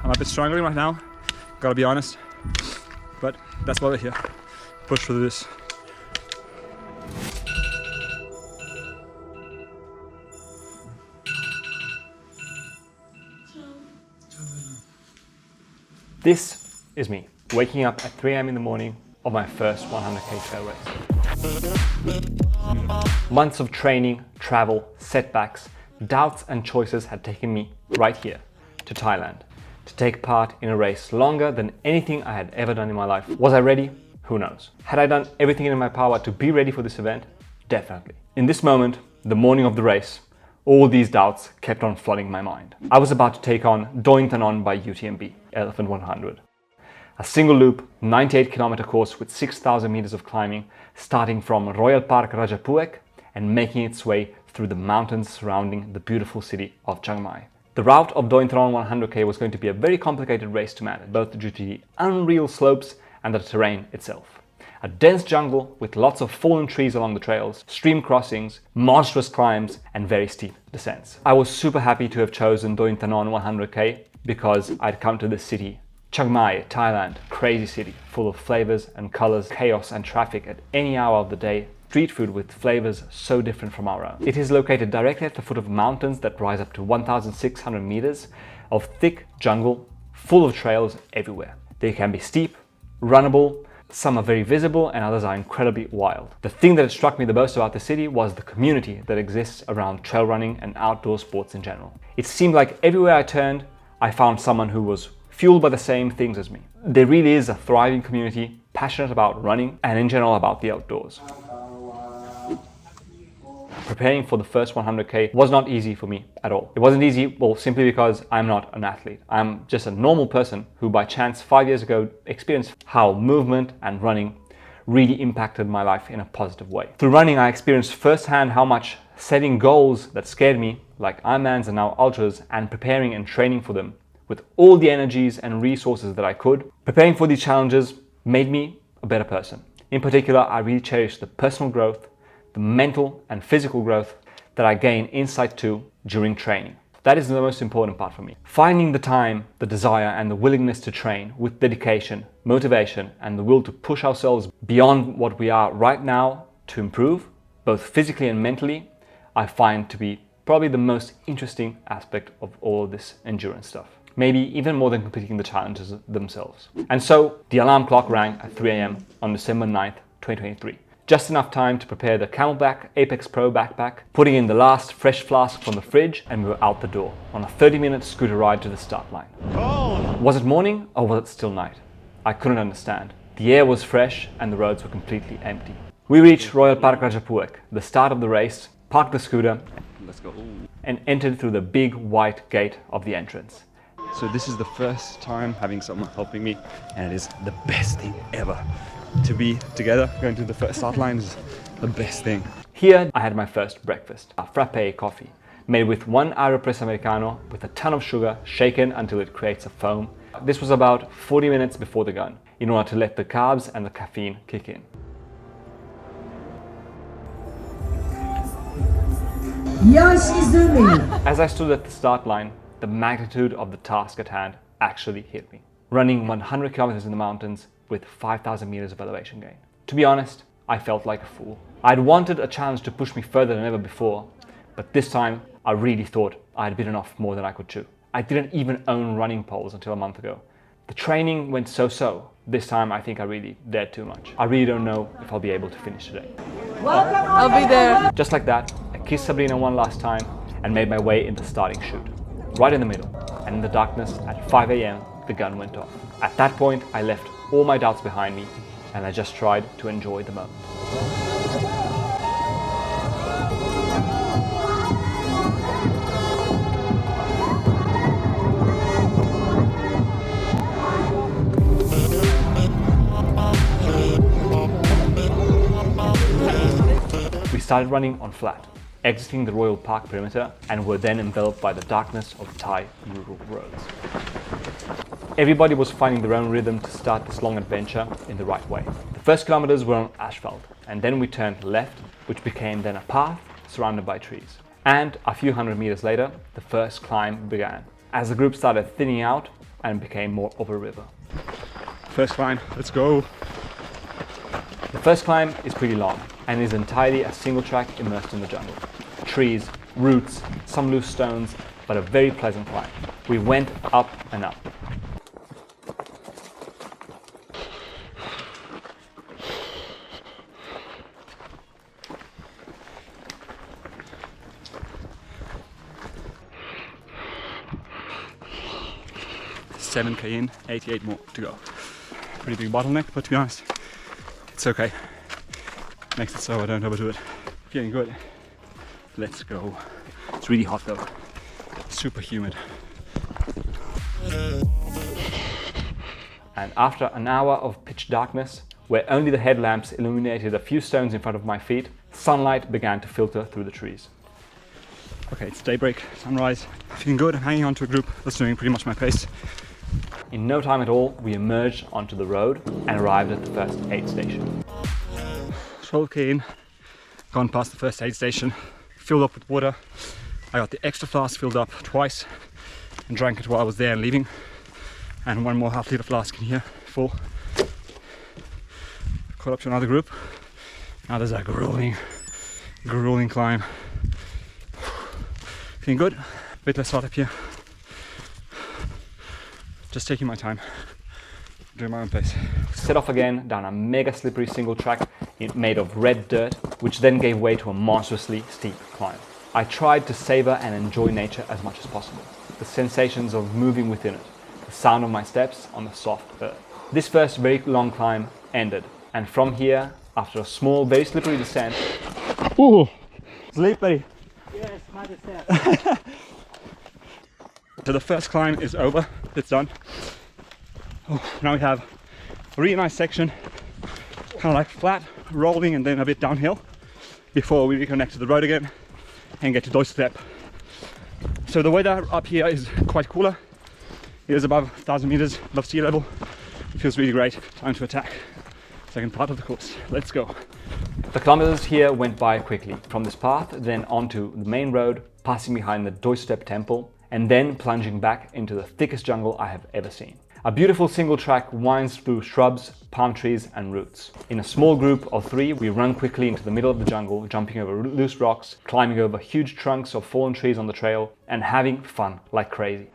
I'm a bit struggling right now, gotta be honest, but that's why we're here. Push through this. This is me, waking up at 3 AM in the morning of my first 100k trail race. Months of training, travel, setbacks, doubts and choices had taken me right here to Thailand to take part in a race longer than anything I had ever done in my life. Was I ready? Who knows? Had I done everything in my power to be ready for this event? Definitely. In this moment, the morning of the race, all these doubts kept on flooding my mind. I was about to take on Inthanon by UTMB, Elephant 100. A single loop, 98-kilometer course with 6,000 meters of climbing, starting from Royal Park Rajapuek and making its way through the mountains surrounding the beautiful city of Chiang Mai. The route of Inthanon 100k was going to be a very complicated race to manage, both due to the unreal slopes and the terrain itself. A dense jungle with lots of fallen trees along the trails, stream crossings, monstrous climbs, and very steep descents. I was super happy to have chosen Inthanon 100k because I'd come to this city, Chiang Mai, Thailand, crazy city, full of flavors and colors, chaos and traffic at any hour of the day, street food with flavors so different from our own. It is located directly at the foot of mountains that rise up to 1,600 meters of thick jungle, full of trails everywhere. They can be steep, runnable, some are very visible and others are incredibly wild. The thing that struck me the most about the city was the community that exists around trail running and outdoor sports in general. It seemed like everywhere I turned, I found someone who was fueled by the same things as me. There really is a thriving community, passionate about running and in general about the outdoors. Preparing for the first 100k was not easy for me at all. It wasn't easy, well, simply because I'm not an athlete. I'm just a normal person who by chance 5 years ago experienced how movement and running really impacted my life in a positive way. Through running, I experienced firsthand how much setting goals that scared me, like Ironmans and now Ultras, and preparing and training for them with all the energies and resources that I could. Preparing for these challenges made me a better person. In particular, I really cherished the personal growth, the mental and physical growth that I gain insight to during training. That is the most important part for me. Finding the time, the desire and the willingness to train with dedication, motivation and the will to push ourselves beyond what we are right now to improve, both physically and mentally, I find to be probably the most interesting aspect of all of this endurance stuff. Maybe even more than completing the challenges themselves. And so the alarm clock rang at 3 AM on December 9th, 2023. Just enough time to prepare the Camelback Apex Pro backpack, putting in the last fresh flask from the fridge, and we were out the door on a 30-minute scooter ride to the start line. Cold. Was it morning or was it still night? I couldn't understand. The air was fresh and the roads were completely empty. We reached Royal Park Rajapuek, the start of the race, parked the scooter, let's go, and entered through the big white gate of the entrance. So this is the first time having someone helping me, and it is the best thing ever. To be together, going to the first start line is the best thing. Here I had my first breakfast, a frappe coffee, made with 1 Aeropress Americano with a ton of sugar, shaken until it creates a foam. This was about 40 minutes before the gun, in order to let the carbs and the caffeine kick in. As I stood at the start line, the magnitude of the task at hand actually hit me. Running 100 kilometers in the mountains with 5,000 meters of elevation gain. To be honest, I felt like a fool. I'd wanted a challenge to push me further than ever before, but this time I really thought I'd bitten off more than I could chew. I didn't even own running poles until a month ago. The training went so-so. This time I think I really dared too much. I really don't know if I'll be able to finish today. I'll be there. Just like that, I kissed Brina one last time and made my way into the starting chute, right in the middle. And in the darkness at 5 AM, the gun went off. At that point, I left all my doubts behind me and I just tried to enjoy the moment. We started running on flat, exiting the Royal Park perimeter, and were then enveloped by the darkness of Thai rural roads. Everybody was finding their own rhythm to start this long adventure in the right way. The first kilometers were on asphalt, and then we turned left, which became then a path surrounded by trees. And a few hundred meters later, the first climb began. As the group started thinning out, and became more of a river. First climb, let's go. The first climb is pretty long and is entirely a single track immersed in the jungle. Trees, roots, some loose stones, but a very pleasant climb. We went up and up. Seven K in, 88 more to go. Pretty big bottleneck, but to be honest, it's okay. Makes it so I don't overdo it. Feeling good. Let's go. It's really hot though. Super humid. And after an hour of pitch darkness, where only the headlamps illuminated a few stones in front of my feet, sunlight began to filter through the trees. Okay, it's daybreak, sunrise. Feeling good. I'm hanging on to a group that's doing pretty much my pace. In no time at all, we emerged onto the road and arrived at the first aid station. 12K in, gone past the first aid station, filled up with water. I got the extra flask filled up twice and drank it while I was there and leaving. And one more half-litre flask in here, full. Caught up to another group. Now there's a grueling climb. Feeling good, a bit less hot up here. Just taking my time, doing my own pace. Set off again down a mega slippery single track made of red dirt, which then gave way to a monstrously steep climb. I tried to savor and enjoy nature as much as possible. The sensations of moving within it, the sound of my steps on the soft earth. This first very long climb ended, and from here, after a small, very slippery descent. Ooh, slippery. Yes, my descent. So the first climb is over, it's done. Oh, now we have a really nice section, kind of like flat, rolling and then a bit downhill before we reconnect to the road again and get to Doistep. So the weather up here is quite cooler. It is above 1,000 meters above sea level. It feels really great. Time to attack. Second part of the course. Let's go. The kilometers here went by quickly. From this path, then onto the main road, passing behind the Doistep temple, and then plunging back into the thickest jungle I have ever seen. A beautiful single track winds through shrubs, palm trees and roots. In a small group of 3, we run quickly into the middle of the jungle, jumping over loose rocks, climbing over huge trunks of fallen trees on the trail, and having fun like crazy.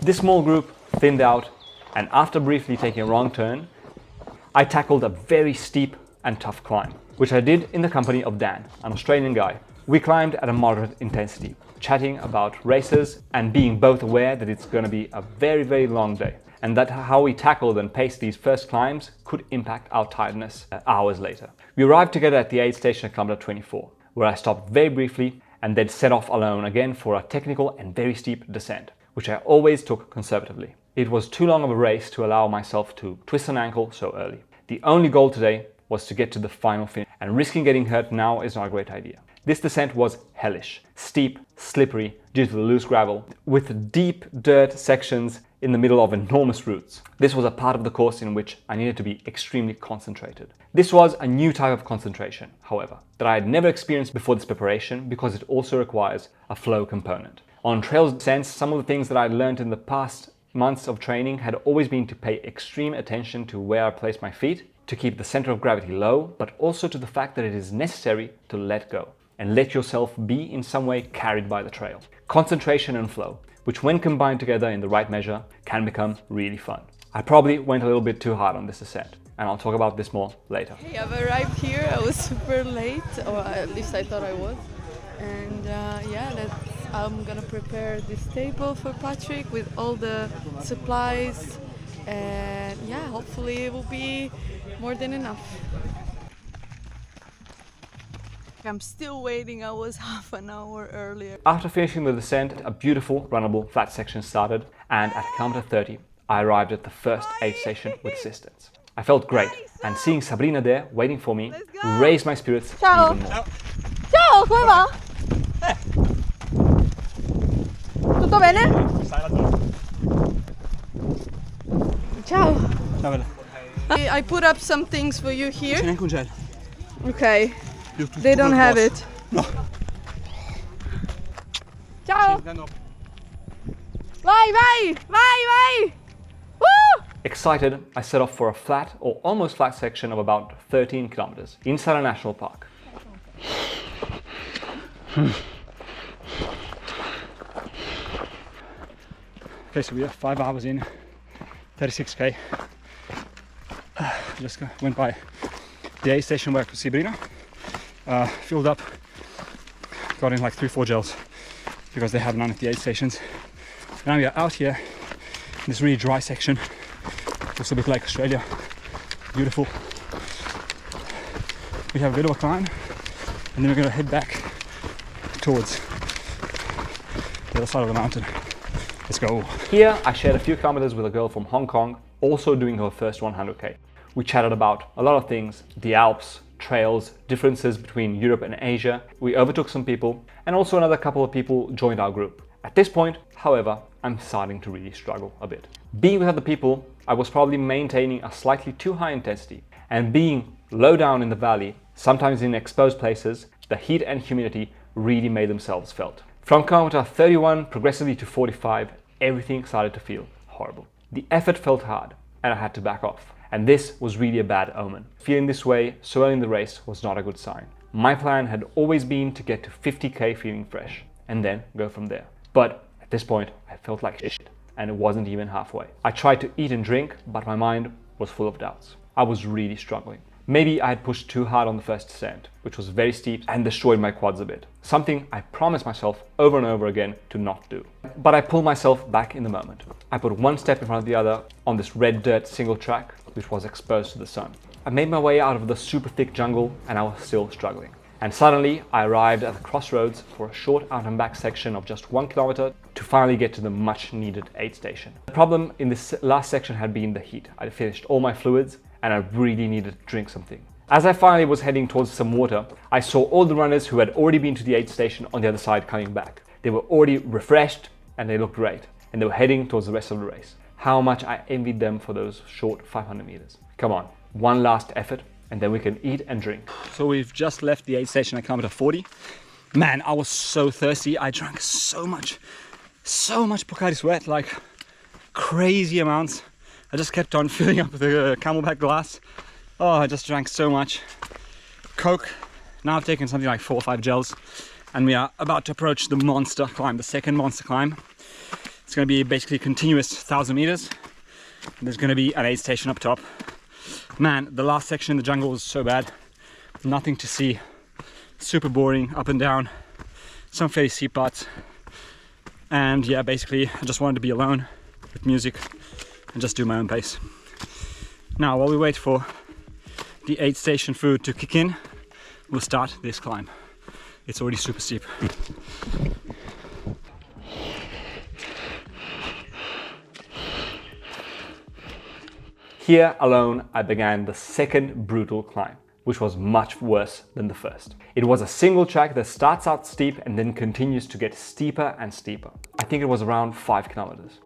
This small group thinned out, and after briefly taking a wrong turn, I tackled a very steep and tough climb, which I did in the company of Dan, an Australian guy. We climbed at a moderate intensity, chatting about races and being both aware that it's going to be a very, very long day, and that how we tackled and paced these first climbs could impact our tiredness hours later. We arrived together at the aid station at kilometer 24, where I stopped very briefly and then set off alone again for a technical and very steep descent, which I always took conservatively. It was too long of a race to allow myself to twist an ankle so early. The only goal today was to get to the final finish, and risking getting hurt now is not a great idea. This descent was hellish, steep, slippery due to the loose gravel, with deep dirt sections in the middle of enormous roots. This was a part of the course in which I needed to be extremely concentrated. This was a new type of concentration, however, that I had never experienced before this preparation because it also requires a flow component. On trails descents, some of the things that I learned in the past months of training had always been to pay extreme attention to where I place my feet, to keep the center of gravity low, but also to the fact that it is necessary to let go and let yourself be in some way carried by the trail. Concentration and flow, which when combined together in the right measure, can become really fun. I probably went a little bit too hard on this descent, and I'll talk about this more later. Hey, I've arrived here. I was super late, or at least I thought I was. And I'm gonna prepare this table for Patrick with all the supplies, and yeah, hopefully it will be more than enough. I'm still waiting. I was half an hour earlier. After finishing the descent, a beautiful runnable flat section started, and at kilometer 30, I arrived at the first aid station with assistance. I felt great, and seeing Sabrina there waiting for me raised my spirits Ciao. even more. Ciao, come va? Tutto bene? Ciao. Ciao bella. I put up some things for you here. C'è neanche un gel. Okay. They don't have it. No. Ciao. Vai, vai, vai, vai. Woo! Excited, I set off for a flat or almost flat section of about 13 kilometers inside a national park. Okay, so we are 5 hours in, 36k. Just went by the aid station where I could see Brina. Filled up, got in like 3-4 gels because they have none at the aid stations. Now we are out here in this really dry section. Looks a bit like Australia. Beautiful. We have a bit of a climb and then we're going to head back towards the other side of the mountain. Let's go. Here, I shared a few kilometers with a girl from Hong Kong, also doing her first 100k. We chatted about a lot of things, the Alps, trails, differences between Europe and Asia. We overtook some people, and also another couple of people joined our group. At this point, however, I'm starting to really struggle a bit. Being with other people, I was probably maintaining a slightly too high intensity, and being low down in the valley, sometimes in exposed places, the heat and humidity really made themselves felt. From kilometer 31 progressively to 45, everything started to feel horrible. The effort felt hard, and I had to back off. And this was really a bad omen. Feeling this way so early in the race was not a good sign. My plan had always been to get to 50k feeling fresh, and then go from there. But at this point, I felt like shit, and it wasn't even halfway. I tried to eat and drink, but my mind was full of doubts. I was really struggling. Maybe I had pushed too hard on the first descent, which was very steep and destroyed my quads a bit. Something I promised myself over and over again to not do. But I pulled myself back in the moment. I put one step in front of the other on this red dirt single track, which was exposed to the sun. I made my way out of the super thick jungle, and I was still struggling. And suddenly I arrived at the crossroads for a short out and back section of just 1 kilometer to finally get to the much needed aid station. The problem in this last section had been the heat. I finished all my fluids and I really needed to drink something. As I finally was heading towards some water, I saw all the runners who had already been to the aid station on the other side coming back. They were already refreshed and they looked great, and they were heading towards the rest of the race. How much I envied them for those short 500 meters. Come on, one last effort and then we can eat and drink. So we've just left the aid station at kilometer 40. Man, I was so thirsty. I drank so much Pocari Sweat, like crazy amounts. I just kept on filling up the Camelback glass. Oh, I just drank so much. Coke. Now I've taken something like 4 or 5 gels, and we are about to approach the monster climb, the second monster climb. It's going to be basically continuous 1,000 meters. There's going to be an aid station up top. Man, the last section in the jungle was so bad. Nothing to see. Super boring, up and down. Some fairly steep parts. And yeah, basically I just wanted to be alone with music and just do my own pace. Now, while we wait for the aid station food to kick in, we'll start this climb. It's already super steep. Here alone, I began the second brutal climb, which was much worse than the first. It was a single track that starts out steep and then continues to get steeper and steeper. I think it was around 5 kilometers.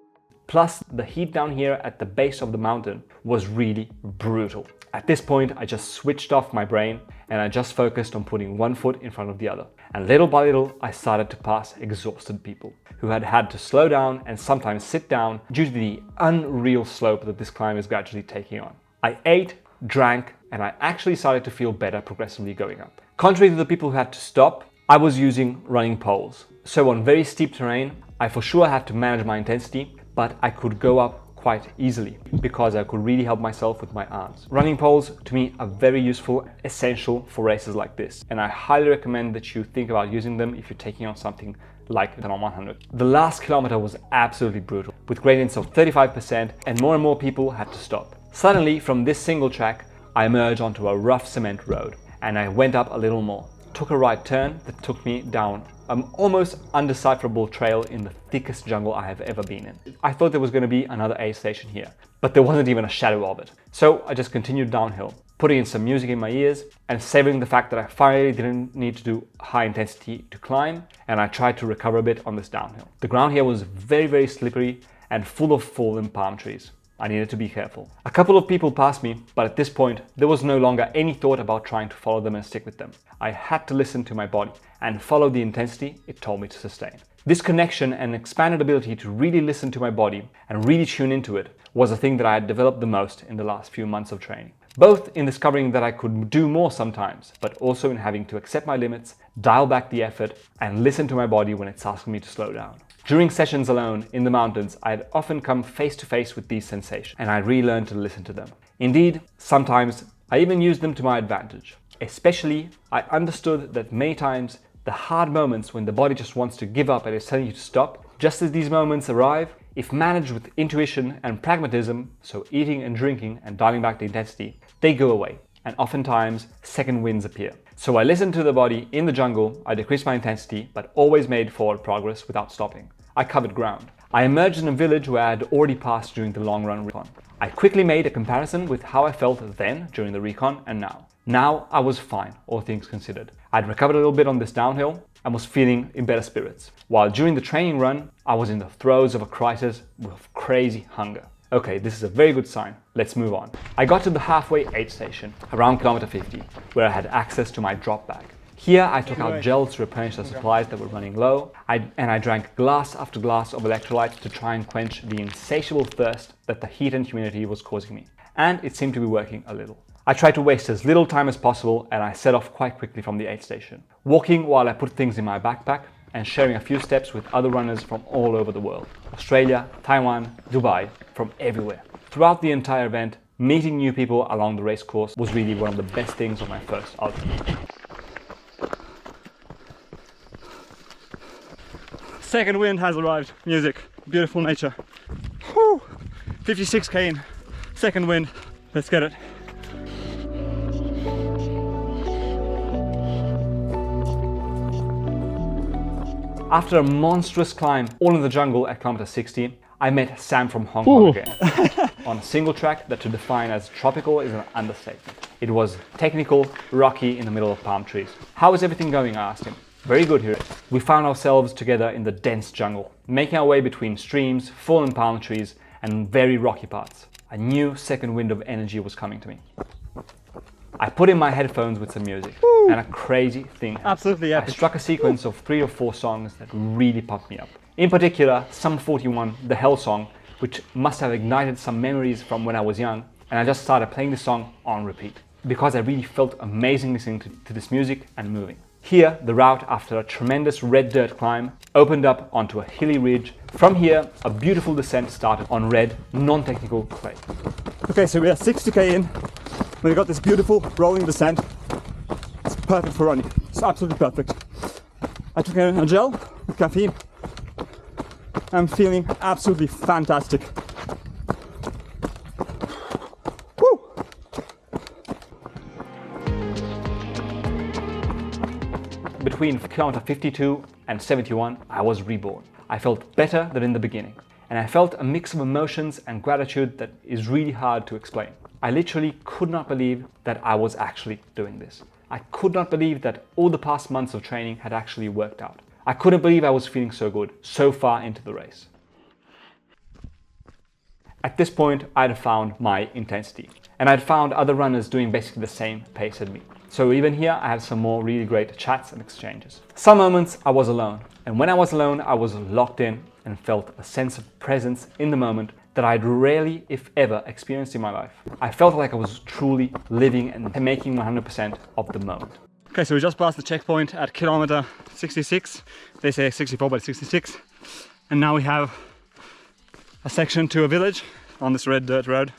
Plus, the heat down here at the base of the mountain was really brutal. At this point, I just switched off my brain and I just focused on putting one foot in front of the other. And little by little, I started to pass exhausted people who had had to slow down and sometimes sit down due to the unreal slope that this climb is gradually taking on. I ate, drank, and I actually started to feel better progressively going up. Contrary to the people who had to stop, I was using running poles. So on very steep terrain, I for sure had to manage my intensity, but I could go up quite easily because I could really help myself with my arms. Running poles to me are very useful, essential for races like this, and I highly recommend that you think about using them if you're taking on something like Inthanon 100. The last kilometer was absolutely brutal, with gradients of 35%, and more people had to stop. Suddenly, from this single track, I emerged onto a rough cement road, and I went up a little more. Took a right turn that took me down an almost undecipherable trail in the thickest jungle I have ever been in. I thought there was going to be another aid station here, but there wasn't even a shadow of it. So I just continued downhill, putting in some music in my ears and savoring the fact that I finally didn't need to do high intensity to climb, and I tried to recover a bit on this downhill. The ground here was very, very slippery and full of fallen palm trees. I needed to be careful. A couple of people passed me, but at this point, there was no longer any thought about trying to follow them and stick with them. I had to listen to my body and follow the intensity it told me to sustain. This connection and expanded ability to really listen to my body and really tune into it was a thing that I had developed the most in the last few months of training. Both in discovering that I could do more sometimes, but also in having to accept my limits, dial back the effort, and listen to my body when it's asking me to slow down. During sessions alone in the mountains, I had often come face to face with these sensations, and I relearned to listen to them. Indeed, sometimes I even used them to my advantage. Especially, I understood that many times the hard moments when the body just wants to give up and is telling you to stop, just as these moments arrive, if managed with intuition and pragmatism, so eating and drinking and dialing back the intensity, they go away, and oftentimes second winds appear. So I listened to the body in the jungle, I decreased my intensity, but always made forward progress without stopping. I covered ground. I emerged in a village where I had already passed during the long run recon. I quickly made a comparison with how I felt then during the recon and now. Now I was fine, all things considered. I'd recovered a little bit on this downhill and was feeling in better spirits. While during the training run, I was in the throes of a crisis with crazy hunger. Okay, this is a very good sign. Let's move on. I got to the halfway aid station, around kilometer 50, where I had access to my drop bag. Here I took out gels to replenish the supplies that were running low, and I drank glass after glass of electrolytes to try and quench the insatiable thirst that the heat and humidity was causing me. And it seemed to be working a little. I tried to waste as little time as possible, and I set off quite quickly from the aid station, walking while I put things in my backpack and sharing a few steps with other runners from all over the world. Australia, Taiwan, Dubai, from everywhere. Throughout the entire event, meeting new people along the race course was really one of the best things of my first ultra. Second wind has arrived. Music, beautiful nature. Whew. 56k in, second wind. Let's get it. After a monstrous climb all in the jungle at kilometer 60, I met Sam from Hong Kong again, on a single track that to define as tropical is an understatement. It was technical, rocky in the middle of palm trees. How is everything going? I asked him. Very good here. We found ourselves together in the dense jungle, making our way between streams, fallen palm trees, and very rocky parts. A new second wind of energy was coming to me. I put in my headphones with some music, and a crazy thing happened. Absolutely epic. I struck a sequence of 3 or 4 songs that really pumped me up. In particular, Sum 41, the Hell song, which must have ignited some memories from when I was young, and I just started playing the song on repeat, because I really felt amazing listening to this music and moving. Here, the route, after a tremendous red dirt climb, opened up onto a hilly ridge. From here, a beautiful descent started on red, non-technical clay. Okay, so we are 60k in. We got this beautiful rolling descent. It's perfect for running. It's absolutely perfect. I took a gel with caffeine. I'm feeling absolutely fantastic. Woo! Between kilometer 52 and 71, I was reborn. I felt better than in the beginning, and I felt a mix of emotions and gratitude that is really hard to explain. I literally could not believe that I was actually doing this. I could not believe that all the past months of training had actually worked out. I couldn't believe I was feeling so good, so far into the race. At this point, I had found my intensity, and I'd found other runners doing basically the same pace as me. So even here, I had some more really great chats and exchanges. Some moments I was alone, and when I was alone, I was locked in and felt a sense of presence in the moment that I'd rarely, if ever, experienced in my life. I felt like I was truly living and making 100% of the moment. Okay, so we just passed the checkpoint at kilometer 66. They say 64, but it's 66. And now we have a section to a village on this red dirt road.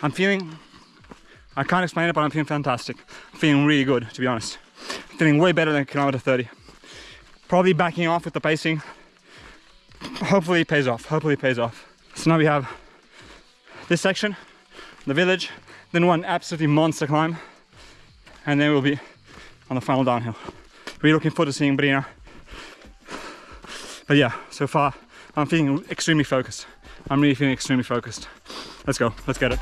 I'm feeling, I can't explain it, but I'm feeling fantastic. I'm feeling really good, to be honest. I'm feeling way better than kilometer 30. Probably backing off with the pacing. Hopefully it pays off, hopefully it pays off. So now we have this section, the village, then one absolutely monster climb, and then we'll be on the final downhill. Really looking forward to seeing Brina But yeah, so far I'm feeling extremely focused. I'm really feeling extremely focused. Let's go, let's get it.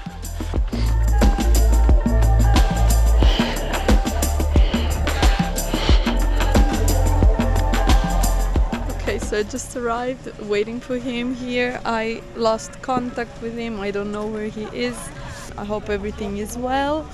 Okay, so I just arrived, waiting for him here. I lost contact with him. I don't know where he is. I hope everything is well.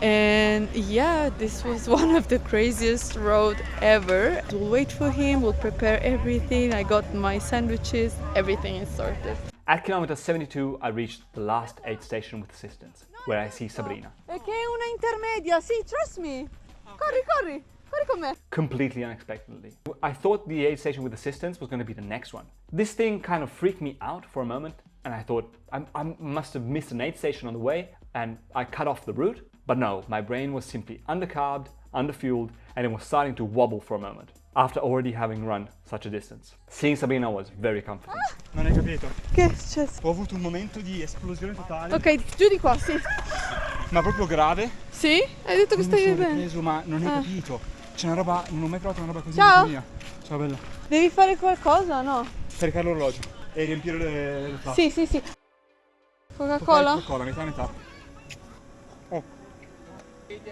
And yeah, this was one of the craziest road ever. We'll wait for him, we'll prepare everything. I got my sandwiches, everything is sorted. At kilometer 72, I reached the last aid station with assistance, where I see Sabrina. È che è una intermedia, sì, trust me. Corri, corri, corri con me. Completely unexpectedly. I thought the aid station with assistance was going to be the next one. This thing kind of freaked me out for a moment, and I thought I must have missed an aid station on the way, and I cut off the route. But no, my brain was simply undercarbed, underfueled, and it was starting to wobble for a moment, after already having run such a distance. Seeing Sabrina was very comforting. Non hai capito? Che è successo? Ho avuto un momento di esplosione totale. Ok, giù di qua, sì. Ma proprio grave. Sì? Hai detto che stavi bene? Preso, ma non hai capito. C'è una roba, non ho mai provato una roba così Ciao. in vita mia. Ciao bella. Devi fare qualcosa, no? Caricare l'orologio e riempire le tappe. Sì, sì, sì. Coca-Cola? Coca-Cola, metà metà. Oh.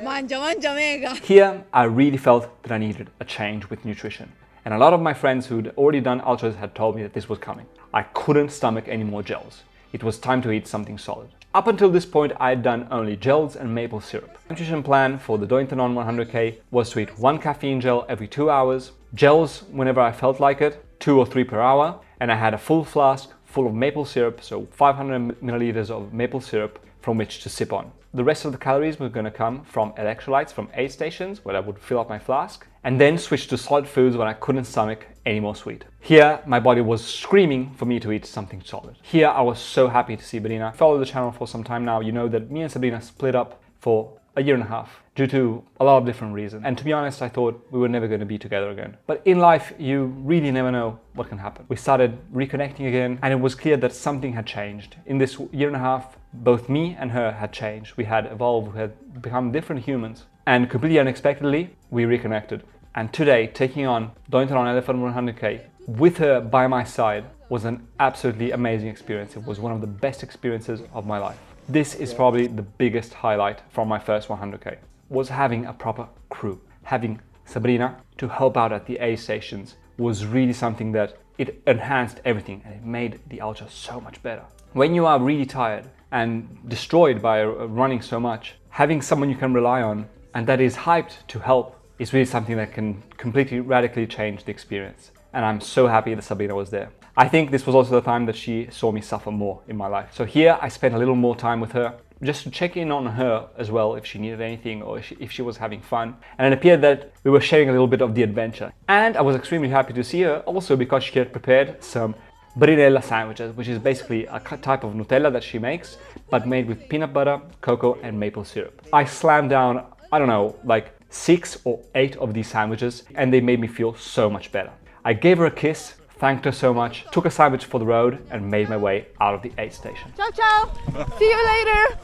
Mangia, mangia mega! Here, I really felt that I needed a change with nutrition. And a lot of my friends who'd already done ultras had told me that this was coming. I couldn't stomach any more gels. It was time to eat something solid. Up until this point, I had done only gels and maple syrup. The nutrition plan for the Inthanon 100k was to eat 1 caffeine gel every 2 hours, gels whenever I felt like it, 2 or 3 per hour, and I had a full flask full of maple syrup, so 500 milliliters of maple syrup from which to sip on. The rest of the calories were going to come from electrolytes from aid stations, where I would fill up my flask, and then switch to solid foods when I couldn't stomach any more sweet. Here, my body was screaming for me to eat something solid. Here, I was so happy to see Brina. Follow the channel for some time now. You know that me and Sabrina split up for a year and a half due to a lot of different reasons. And to be honest, I thought we were never going to be together again. But in life, you really never know what can happen. We started reconnecting again, and it was clear that something had changed. In this year and a half, both me and her had changed. We had evolved, we had become different humans. And completely unexpectedly, we reconnected. And today, taking on the Inthanon Elephant 100k with her by my side was an absolutely amazing experience. It was one of the best experiences of my life. This is probably the biggest highlight from my first 100k, was having a proper crew. Having Sabrina to help out at the aid stations was really something that it enhanced everything, and it made the ultra so much better. When you are really tired and destroyed by running so much, having someone you can rely on and that is hyped to help is really something that can completely radically change the experience. And I'm so happy that Sabrina was there. I think this was also the time that she saw me suffer more in my life. So here I spent a little more time with her, just to check in on her as well, if she needed anything or if she was having fun. And it appeared that we were sharing a little bit of the adventure. And I was extremely happy to see her also because she had prepared some Brinella sandwiches, which is basically a type of Nutella that she makes, but made with peanut butter, cocoa and maple syrup. I slammed down, I don't know, like 6 or 8 of these sandwiches, and they made me feel so much better. I gave her a kiss, thanked her so much, took a sandwich for the road and made my way out of the aid station. Ciao ciao! See you later!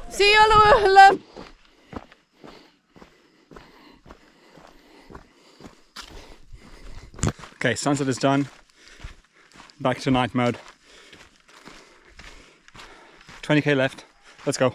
See you on the left! Okay, sunset is done. Back to night mode. 20k left. Let's go.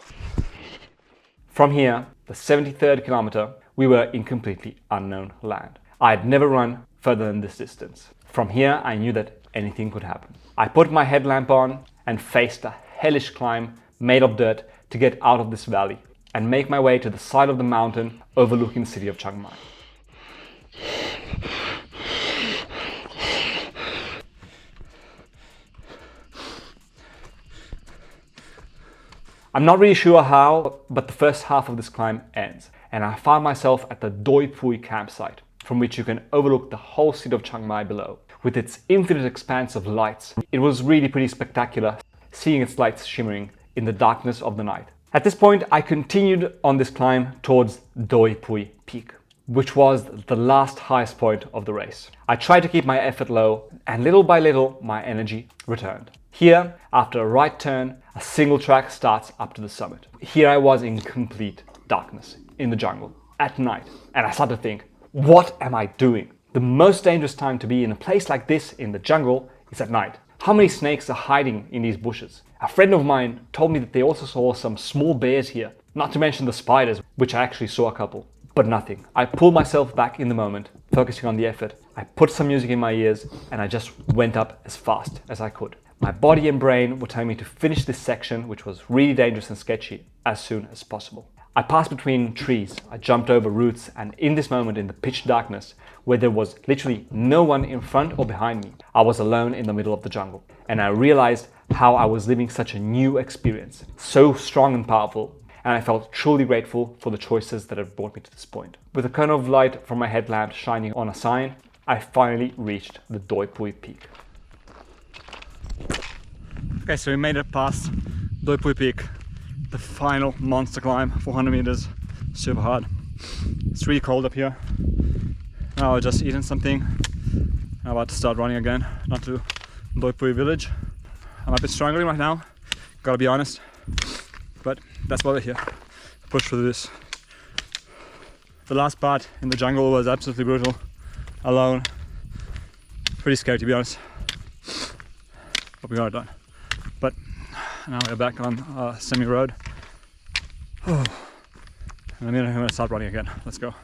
From here, the 73rd kilometer, we were in completely unknown land. I had never run further than this distance. From here, I knew that anything could happen. I put my headlamp on and faced a hellish climb made of dirt to get out of this valley and make my way to the side of the mountain overlooking the city of Chiang Mai. I'm not really sure how, but the first half of this climb ends, and I found myself at the Doi Pui campsite, from which you can overlook the whole city of Chiang Mai below, with its infinite expanse of lights. It was really pretty spectacular, seeing its lights shimmering in the darkness of the night. At this point, I continued on this climb towards Doi Pui Peak, which was the last highest point of the race. I tried to keep my effort low, and little by little, my energy returned. Here, after a right turn, a single track starts up to the summit. Here I was in complete darkness, in the jungle, at night, and I started to think, what am I doing? The most dangerous time to be in a place like this in the jungle is at night. How many snakes are hiding in these bushes? A friend of mine told me that they also saw some small bears here, not to mention the spiders, which I actually saw a couple. But nothing. I pulled myself back in the moment, focusing on the effort. I put some music in my ears and I just went up as fast as I could. My body and brain were telling me to finish this section, which was really dangerous and sketchy, as soon as possible. I passed between trees, I jumped over roots, and in this moment in the pitch darkness, where there was literally no one in front or behind me, I was alone in the middle of the jungle. And I realized how I was living such a new experience, so strong and powerful, and I felt truly grateful for the choices that had brought me to this point. With a cone of light from my headlamp shining on a sign, I finally reached the Doi Pui Peak. Okay, so we made it past Doi Pui Peak, the final monster climb, 400 meters, super hard. It's really cold up here. Now I've just eaten something. I'm about to start running again, not to Doi Pui village. I'm a bit struggling right now, gotta be honest, but that's why we're here. Push through this. The last part in the jungle was absolutely brutal, alone. Pretty scary to be honest, but we got it done. But now we're back on semi-road. Oh. In a minute I'm going to start running again. Let's go.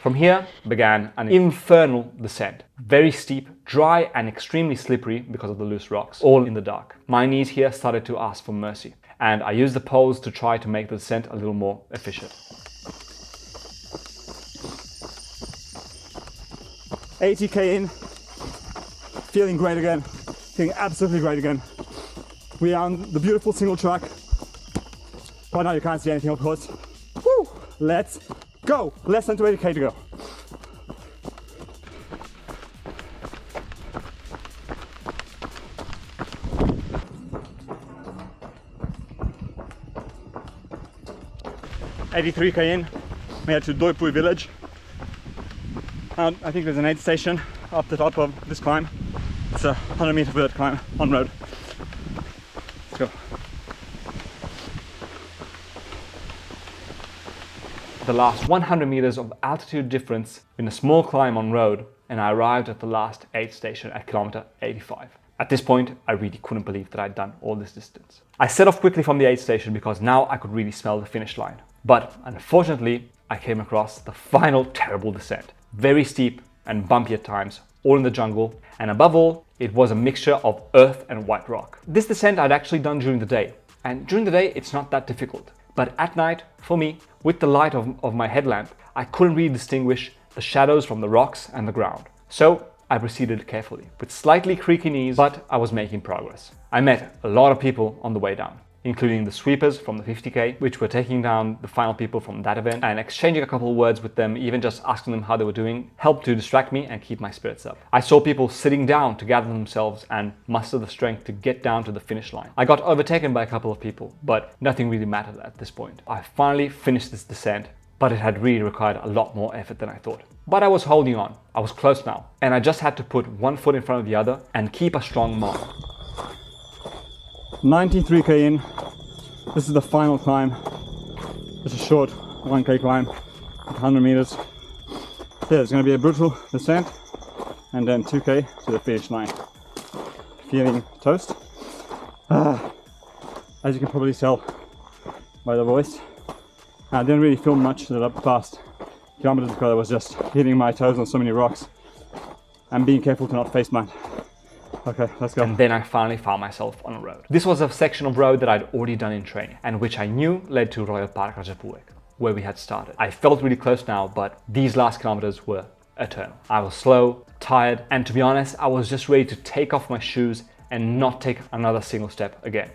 From here began an infernal descent. Very steep, dry and extremely slippery because of the loose rocks, all in the dark. My knees here started to ask for mercy, and I used the poles to try to make the descent a little more efficient. 80k in, feeling great again, feeling absolutely great again. We are on the beautiful single track. Right now you can't see anything of course. Woo! Let's go! Less than 20k to go. $83k in, we head to Doi Pui village. And I think there's an aid station up the top of this climb. It's a 100-meter vert climb on road. Let's go. The last 100 meters of altitude difference in a small climb on road, and I arrived at the last aid station at kilometer 85. At this point, I really couldn't believe that I'd done all this distance. I set off quickly from the aid station because now I could really smell the finish line. But unfortunately, I came across the final terrible descent. Very steep and bumpy at times, all in the jungle, and above all, it was a mixture of earth and white rock. This descent I'd actually done during the day, and during the day it's not that difficult. But at night, for me, with the light of my headlamp, I couldn't really distinguish the shadows from the rocks and the ground. So I proceeded carefully, with slightly creaky knees, but I was making progress. I met a lot of people on the way down, including the sweepers from the 50k, which were taking down the final people from that event, and exchanging a couple of words with them, even just asking them how they were doing, helped to distract me and keep my spirits up. I saw people sitting down to gather themselves and muster the strength to get down to the finish line. I got overtaken by a couple of people, but nothing really mattered at this point. I finally finished this descent, but it had really required a lot more effort than I thought. But I was holding on. I was close now, and I just had to put one foot in front of the other and keep a strong mark. 93k in. This is the final climb. It's a short 1k climb, 100 meters. Yeah, it's going to be a brutal descent, and then 2k to the finish line. Feeling toast. As you can probably tell by the voice, I didn't really film much the past kilometers because I was just hitting my toes on so many rocks and being careful to not face plant. Okay, let's go. And then I finally found myself on a road. This was a section of road that I'd already done in training and which I knew led to Royal Park Rajapuek, where we had started. I felt really close now, but these last kilometers were eternal. I was slow, tired, and to be honest, I was just ready to take off my shoes and not take another single step again.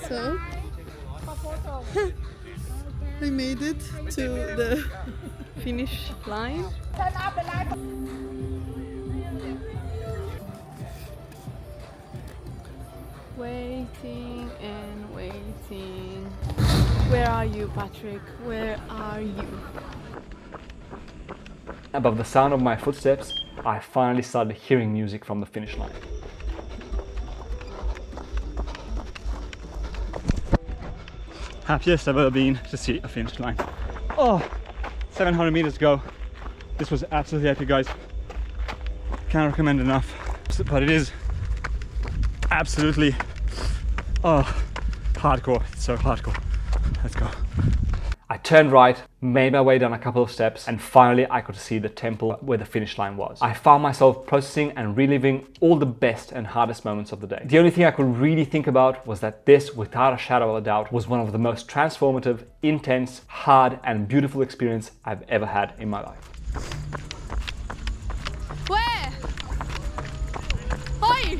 So, I made it to the finish line. Waiting and waiting. Where are you, Patrick? Where are you? Above the sound of my footsteps, I finally started hearing music from the finish line. happiest I've ever been to see a finish line. Oh, 700 meters to go. This was absolutely epic, guys. Can't recommend enough. But it is absolutely hardcore. It's so hardcore. Let's go. I turned right, made my way down a couple of steps, and finally I could see the temple where the finish line was. I found myself processing and reliving all the best and hardest moments of the day. The only thing I could really think about was that this, without a shadow of a doubt, was one of the most transformative, intense, hard, and beautiful experience I've ever had in my life. Where? Oi!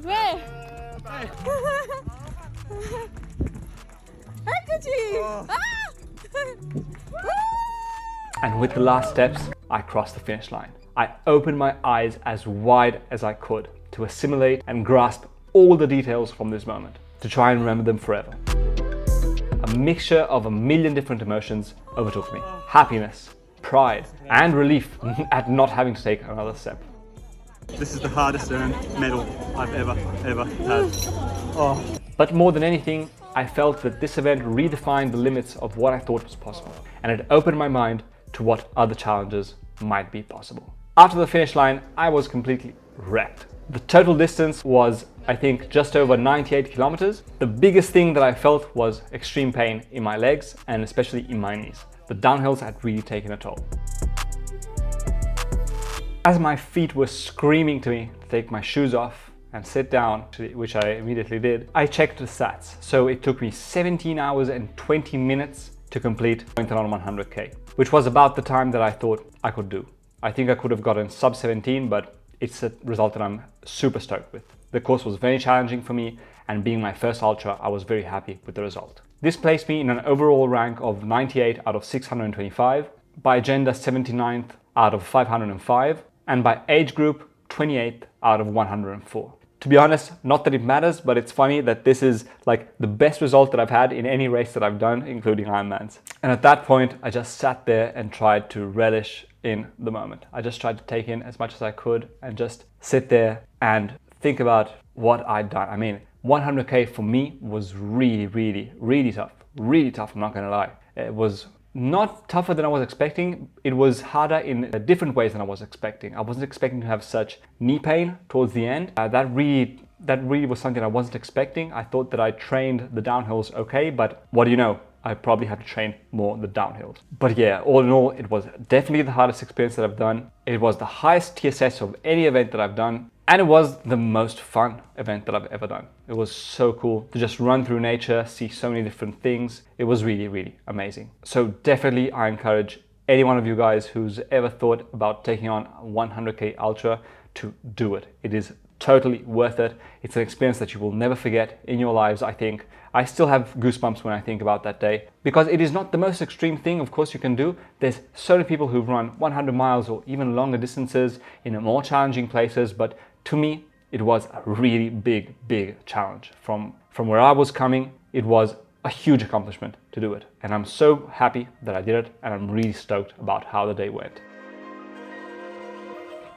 Where? And with the last steps, I crossed the finish line. I opened my eyes as wide as I could to assimilate and grasp all the details from this moment, to try and remember them forever. A mixture of a million different emotions overtook me. Happiness, pride, and relief at not having to take another step. This is the hardest earned medal I've ever had. Oh. But more than anything, I felt that this event redefined the limits of what I thought was possible, and it opened my mind to what other challenges might be possible. After the finish line, I was completely wrecked. The total distance was, I think, just over 98 kilometers. The biggest thing that I felt was extreme pain in my legs and especially in my knees. The downhills had really taken a toll. As my feet were screaming to me to take my shoes off and sit down, which I immediately did, I checked the stats. So it took me 17 hours and 20 minutes to complete Inthanon 100k, which was about the time that I thought I could do. I think I could have gotten sub 17, but it's a result that I'm super stoked with. The course was very challenging for me, and being my first ultra, I was very happy with the result. This placed me in an overall rank of 98 out of 625, by gender 79th out of 505, and by age group 28th out of 104. To be honest, not that it matters, but it's funny that this is like the best result that I've had in any race that I've done, including Ironmans. And at that point, I just sat there and tried to relish in the moment. I just tried to take in as much as I could and just sit there and think about what I'd done. I mean, 100k for me was really tough. Really tough, I'm not gonna lie. It was not tougher than I was expecting. It was harder in different ways than I was expecting. I wasn't expecting to have such knee pain towards the end. That really was something I wasn't expecting. I thought that I trained the downhills okay, but what do you know? I probably had to train more the downhills. But yeah, all in all, it was definitely the hardest experience that I've done. It was the highest TSS of any event that I've done. And it was the most fun event that I've ever done. It was so cool to just run through nature, see so many different things. It was really amazing. So definitely I encourage any one of you guys who's ever thought about taking on a 100k ultra to do it. It is totally worth it. It's an experience that you will never forget in your lives, I think. I still have goosebumps when I think about that day, because it is not the most extreme thing, of course, you can do. There's so many people who've run 100 miles or even longer distances in more challenging places, but to me, it was a really big challenge. From where I was coming, it was a huge accomplishment to do it. And I'm so happy that I did it, and I'm really stoked about how the day went.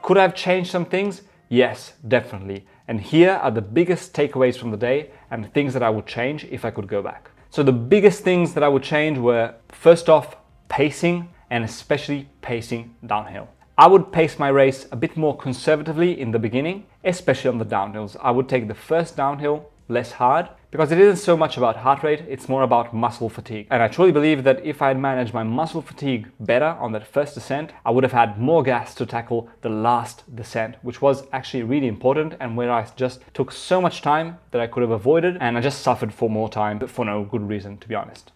Could I have changed some things? Yes, definitely. And here are the biggest takeaways from the day and the things that I would change if I could go back. So the biggest things that I would change were, first off, pacing, and especially pacing downhill. I would pace my race a bit more conservatively in the beginning, especially on the downhills. I would take the first downhill less hard, because it isn't so much about heart rate, it's more about muscle fatigue. And I truly believe that if I had managed my muscle fatigue better on that first descent, I would have had more gas to tackle the last descent, which was actually really important, and where I just took so much time that I could have avoided, and I just suffered for more time for no good reason, to be honest.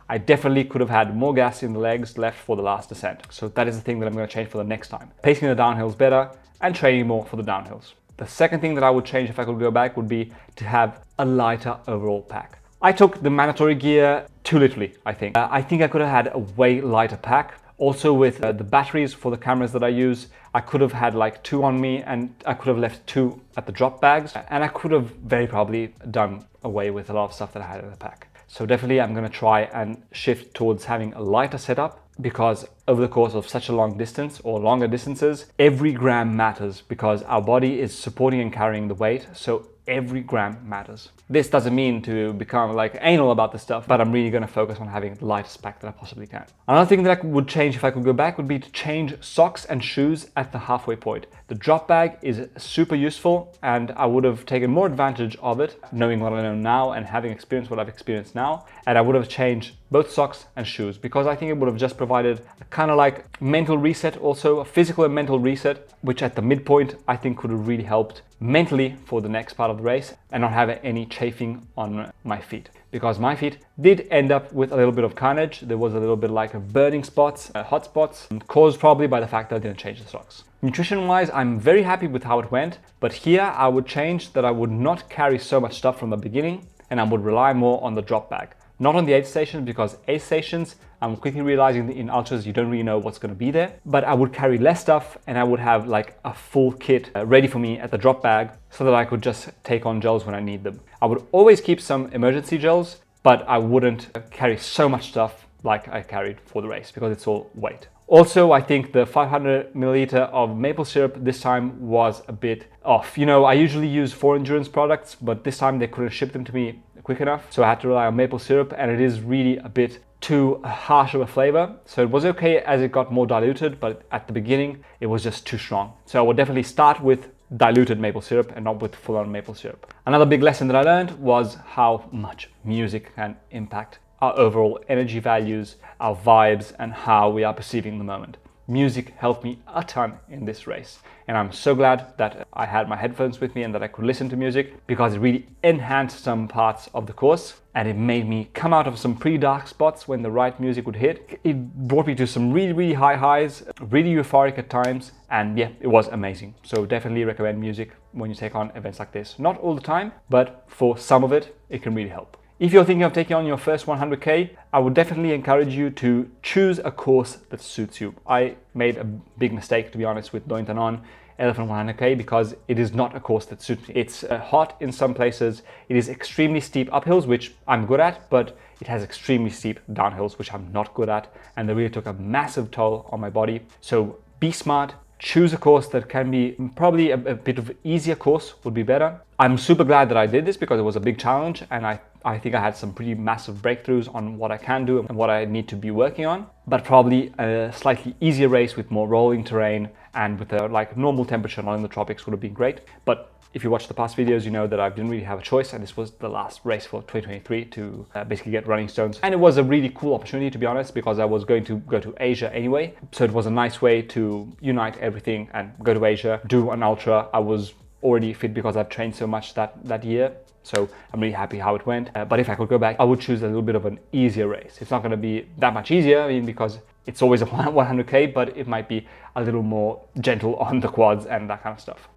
I definitely could have had more gas in the legs left for the last descent. So that is the thing that I'm going to change for the next time. Pacing the downhills better and training more for the downhills. The second thing that I would change if I could go back would be to have a lighter overall pack. I took the mandatory gear too literally, I think. I think I could have had a way lighter pack. Also with the batteries for the cameras that I use, I could have had like 2 on me, and I could have left 2 at the drop bags, and I could have very probably done away with a lot of stuff that I had in the pack. So definitely I'm going to try and shift towards having a lighter setup, because over the course of such a long distance or longer distances, every gram matters, because our body is supporting and carrying the weight. So every gram matters. This doesn't mean to become like anal about this stuff, but I'm really going to focus on having the lightest pack that I possibly can. Another thing that I would change if I could go back would be to change socks and shoes at the halfway point. The drop bag is super useful, and I would have taken more advantage of it, knowing what I know now and having experienced what I've experienced now. And I would have changed both socks and shoes, because I think it would have just provided a kind of like mental reset, also a physical and mental reset, which at the midpoint I think could have really helped mentally for the next part of the race and not have any chafing on my feet. Because my feet did end up with a little bit of carnage. There was a little bit like of burning spots, hot spots, caused probably by the fact that I didn't change the socks. Nutrition wise, I'm very happy with how it went, but here I would change that I would not carry so much stuff from the beginning, and I would rely more on the drop bag. Not on the aid station, because aid stations, I'm quickly realizing that in ultras you don't really know what's going to be there, but I would carry less stuff and I would have like a full kit ready for me at the drop bag so that I could just take on gels when I need them. I would always keep some emergency gels, but I wouldn't carry so much stuff like I carried for the race because it's all weight. Also, I think the 500 milliliter of maple syrup this time was a bit off. You know, I usually use 4 endurance products, but this time they couldn't ship them to me quick enough, so I had to rely on maple syrup, and it is really a bit too harsh of a flavor. So it was okay as it got more diluted, but at the beginning it was just too strong. So I would definitely start with diluted maple syrup and not with full-on maple syrup. Another big lesson that I learned was how much music can impact our overall energy values, our vibes, and how we are perceiving the moment. Music helped me a ton in this race, and I'm so glad that I had my headphones with me and that I could listen to music, because it really enhanced some parts of the course and it made me come out of some pretty dark spots when the right music would hit. It brought me to some really high highs, really euphoric at times, and yeah, it was amazing. So definitely recommend music when you take on events like this. Not all the time, but for some of it, it can really help. If you're thinking of taking on your first 100K, I would definitely encourage you to choose a course that suits you. I made a big mistake, to be honest, with Inthanon Elephant 100K, because it is not a course that suits me. It's hot in some places. It is extremely steep uphills, which I'm good at, but it has extremely steep downhills, which I'm not good at. And they really took a massive toll on my body. So be smart. Choose a course that can be probably a bit of easier course would be better. I'm super glad that I did this because it was a big challenge, and I think I had some pretty massive breakthroughs on what I can do and what I need to be working on. But probably a slightly easier race with more rolling terrain and with a like normal temperature, not in the tropics, would have been great. But if you watch the past videos, you know that I didn't really have a choice, and this was the last race for 2023 to basically get running stones. And it was a really cool opportunity, to be honest, because I was going to go to Asia anyway. So it was a nice way to unite everything and go to Asia, do an ultra. I was already fit because I've trained so much that year. So I'm really happy how it went. But if I could go back, I would choose a little bit of an easier race. It's not going to be that much easier, I mean, because it's always a 100K, but it might be a little more gentle on the quads and that kind of stuff.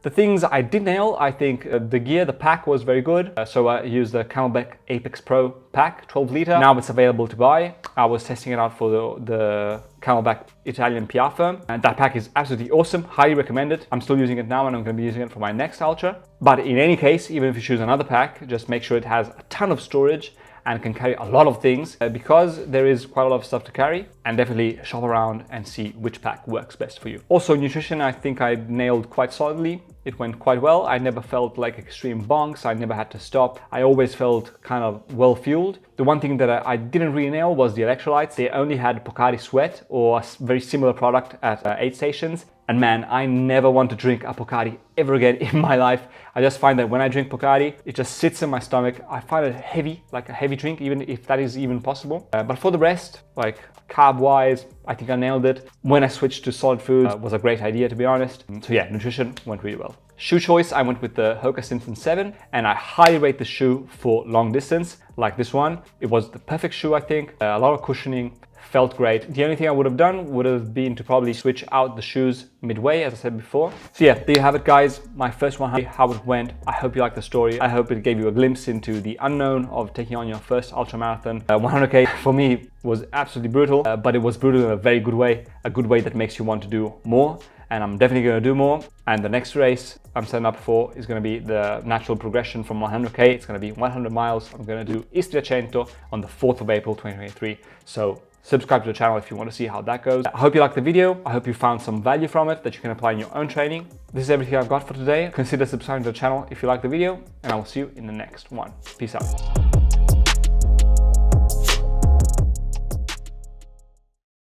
The things I did nail, I think the gear, the pack was very good. So I used the Camelback Apex Pro pack, 12 liter. Now it's available to buy. I was testing it out for the Camelback Italian PR firm, and that pack is absolutely awesome. Highly recommend it. I'm still using it now, and I'm going to be using it for my next ultra. But in any case, even if you choose another pack, just make sure it has a ton of storage and can carry a lot of things, because there is quite a lot of stuff to carry, and definitely shop around and see which pack works best for you. Also, nutrition, I think I nailed quite solidly. It went quite well. I never felt like extreme bonks. I never had to stop. I always felt kind of well fueled. The one thing that I didn't really nail was the electrolytes. They only had Pocari Sweat or a very similar product at aid stations. And man, I never want to drink a Pocari ever again in my life. I just find that when I drink Pocari, it just sits in my stomach. I find it heavy, like a heavy drink, even if that is even possible. But for the rest, like carb-wise, I think I nailed it. When I switched to solid food, was a great idea, to be honest. So yeah, nutrition went really well. Shoe choice, I went with the Hoka Stinson 7, and I highly rate the shoe for long distance, like this one. It was the perfect shoe, I think. A lot of cushioning, felt great. The only thing I would have done would have been to probably switch out the shoes midway, as I said before. So yeah, there you have it, guys. My first one, how it went. I hope you liked the story. I hope it gave you a glimpse into the unknown of taking on your first ultra marathon. 100K for me was absolutely brutal, but it was brutal in a very good way, a good way that makes you want to do more. And I'm definitely going to do more. And the next race I'm setting up for is going to be the natural progression from 100K. It's going to be 100 miles. I'm going to do Istria 100 on the 4th of April 2023. So subscribe to the channel if you want to see how that goes. I hope you liked the video. I hope you found some value from it that you can apply in your own training. This is everything I've got for today. Consider subscribing to the channel if you like the video, and I will see you in the next one. Peace out.